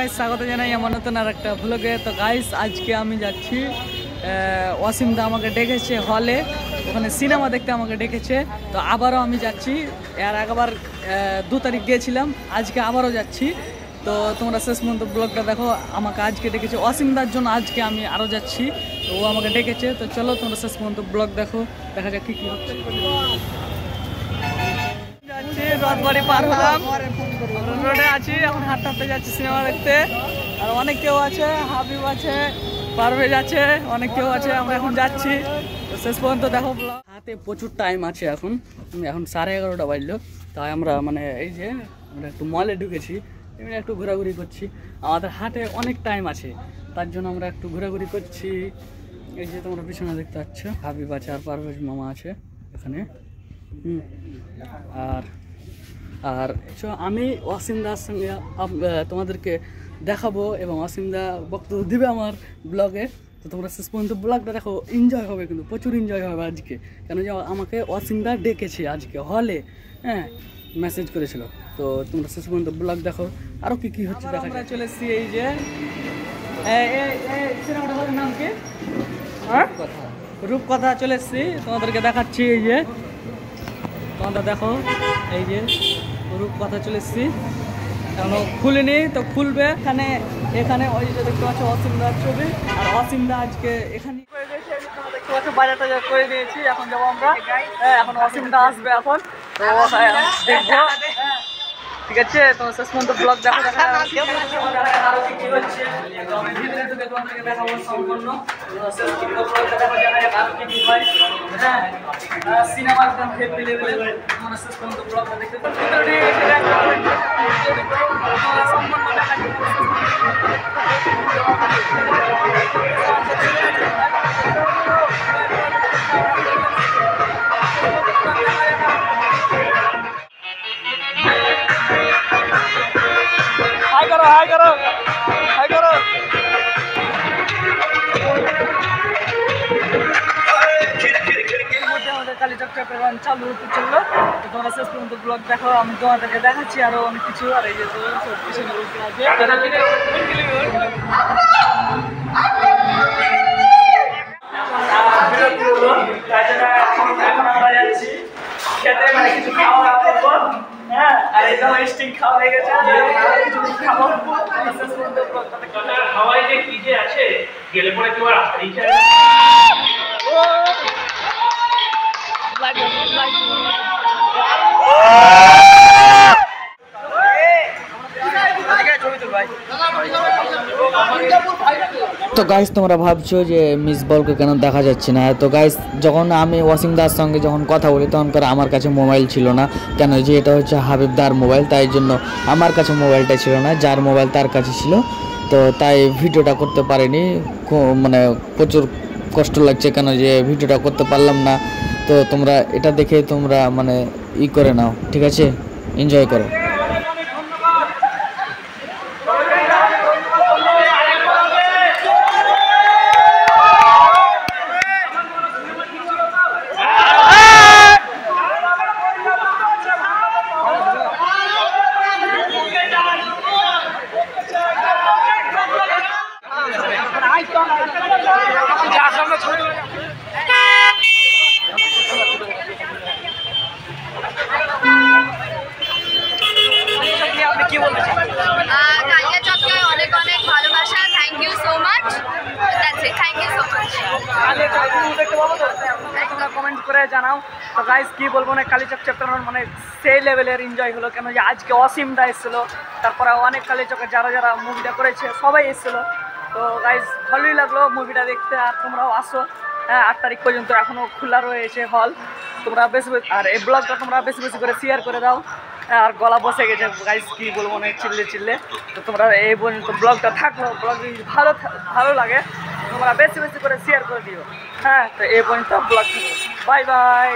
Guys স্বাগত জানাই আমার নতুন আর একটা ভ্লগে। তো গাইস আজকে আমি যাচ্ছি, ওয়াসিম দা আমাকে ডেকেছে হলে, ওখানে সিনেমা দেখতে আমাকে ডেকেছে। তো আবারও আমি যাচ্ছি, এর আগেবার 2 তারিখ গিয়েছিলাম, আজকে আবারও যাচ্ছি। তো তোমরা শেষ পর্যন্ত ব্লগটা দেখো। আমাকে আজকে ডেকেছে ওয়াসিম দার জন্য, আজকে আমি আরও যাচ্ছি। তো ও আমাকে ডেকেছে, তো চলো তোমরা শেষ পর্যন্ত ব্লগ দেখো, দেখা যাক কী কী হচ্ছে। রথবাড়ি পার হলাম, রোডে আছি এখন, হাঁটতে হাঁটতে যাচ্ছি সিনেমা দেখতে। আর অনেক কেউ আছে, হাবিব আছে, পারভেজ আছে, অনেক কেউ আছে। আমরা এখন যাচ্ছি, তো শেষ পর্যন্ত দেখো। হাতে প্রচুর টাইম আছে, এখন 11:30 বাজলো। তাই আমরা মানে এই যে আমরা একটু মলে ঢুকেছি, এমনি একটু ঘোরাঘুরি করছি। আমাদের হাতে অনেক টাইম আছে, তার জন্য আমরা একটু ঘোরাঘুরি করছি। এই যে তোমরা পিছনে দেখতে পাচ্ছ, হাবিব আছে আর পারভেজ মামা আছে এখানে। আর আর আমি ওয়াসিম দার সঙ্গে তোমাদেরকে দেখাবো এবং ওয়াসিম দা বক্তব্য দিবে আমার ব্লগে। তো তোমরা শেষ পর্যন্ত ব্লগটা দেখো, এনজয় হবে, কিন্তু প্রচুর এনজয় হবে আজকে। কেন যে আমাকে ওয়াসিম দা ডেকেছে আজকে হলে, হ্যাঁ মেসেজ করেছিল। তো তোমরা শেষ পর্যন্ত ব্লগ দেখো, আরও কী কী হচ্ছে দেখা। আমরা চলে এসেছি এই যে সিনেমাটার নাম কি, হ্যাঁ রূপকথা চলে এসেছি, তোমাদেরকে দেখাচ্ছি। এই যে তোমরা দেখো, এই যে রূপকথা চলে এসেছি, এখনো খুলিনি, তো খুলবে। এখানে ওই যে দেখতে পাচ্ছ ওয়াসিম দার ছবি, আর ওয়াসিম দা আজকে এখানে দেখতে পাচ্ছ বাজার টাজার করে দিয়েছি। এখন যাবো আমরা, এখন ওয়াসিম দা আসবে এখন, তো দেখবো। ঠিক আছে, তোমার শেষ পর্যন্ত ব্লগ দেখো, আরো কি হচ্ছে আমি ভিতরে ঢুকে তোমাদেরকে দেখাবো সম্পূর্ণ। শেষ পর্যন্ত ব্লগটা দেখো, দেখা যাক আরো কি হয়। হ্যাঁ সিনেমার একদম হেভি লেভেলে, তোমরা শেষ পর্যন্ত ব্লগটা দেখতে পাচ্ছ। সম্পূর্ণ দেখা হাই করো হাই করো হাই করো। আমাদের কালীচক চ্যাপ্টার 1 চালু হতে চললো। তো তোমরা শেষ পর্যন্ত ব্লগ দেখো, আমি তোমাদেরকে দেখাচ্ছি আরো অনেক কিছু। আর এই যে সব পিছনে বসে আছে, এখন আমরা যাচ্ছি খেতে, মানে কিছু খাওয়া দাওয়া করবো। হ্যাঁ, আর এই তো স্টিং খাওয়া হয়ে গেছে, খাবো। হাওয়াই যে কি যে আছে, গেলে পরে কেউ আর আসতেই চায় না। তো গাইস তোমরা ভাবছো যে মিস বলকে কেন দেখা যাচ্ছে না। তো গাইস যখন আমি ওয়াসিম দার সঙ্গে যখন কথা বলি, তখন আমার কাছে মোবাইল ছিল না। কেন যে এটা হচ্ছে হাবিব দার মোবাইল, তাই জন্য আমার কাছে মোবাইলটা ছিল না, যার মোবাইল তার কাছে ছিল। তো তাই ভিডিওটা করতে পারিনি, মানে প্রচুর কষ্ট লাগছে, কেন যে ভিডিওটা করতে পারলাম না। তো তোমরা এটা দেখে তোমরা মানে করে নাও, ঠিক আছে, এনজয় করো। কমেন্ট করে জানাও। তো গাইস কি বলবো না, কালীচক চ্যাপ্টার 1 মানে সেই লেভেলের এনজয় হলো। কেন যে আজকে অসীম দা এসেছিলো, তারপরে অনেক কালীচকের যারা মুভিটা করেছে সবাই এসেছিলো। তো গাইস ভালোই লাগলো মুভিটা দেখতে। আর তোমরাও আসো, হ্যাঁ 8 তারিখ পর্যন্ত এখনও খোলা রয়েছে হল। তোমরা বেশি আর এই ব্লগটা তোমরা বেশি বেশি করে শেয়ার করে দাও। আর গলা বসে গেছে গাইস, কি বলবো না, চিল্লে। তো তোমরা এই পর্যন্ত ব্লগটা থাকলো, ব্লগ ভালো লাগে তোমরা বেশি বেশি করে শেয়ার করে দিও। হ্যাঁ, তো এই পর্যন্ত ব্লগ, বাই বাই।